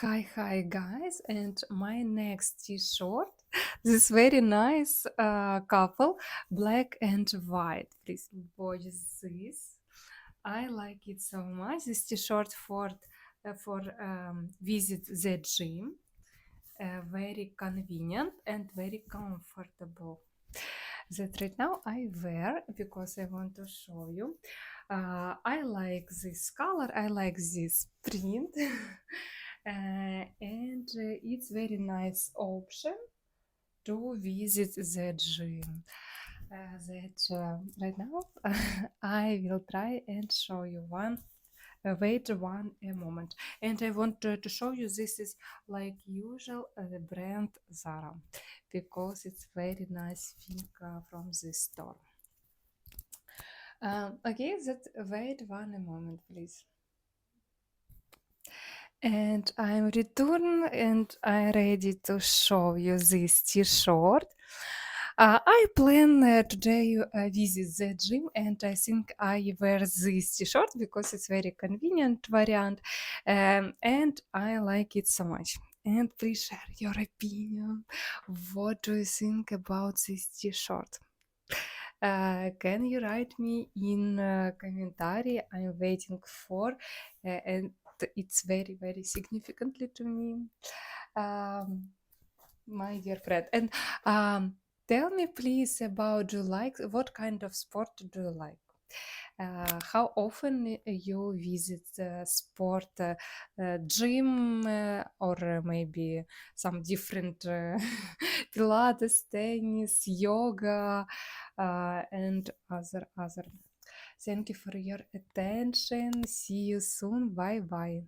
Hi guys, and my next t-shirt, this very nice couple, black and white. Please watch this. I like it so much. This t-shirt for visit the gym, very convenient and very comfortable. That right now I wear because I want to show you. I like this color. I like this print. And it's very nice option to visit the gym. That right now I will try and show you one. Wait one a moment, and I want to show you this is like usual brand Zara because it's very nice thing from this store. Okay, that wait one a moment, please. And I'm return and I'm ready to show you this t-shirt. I plan today visit the gym and I think I wear this t-shirt because it's very convenient variant and I like it so much. And please share your opinion. What do you think about this t-shirt? Can you write me in commentary? I'm waiting for, and it's very significantly to me, um, my dear friend. And tell me please about do you like what kind of sport do you like? How often you visit sport gym or maybe some different Pilates, tennis, yoga, and other. Thank you for your attention. See you soon. Bye bye.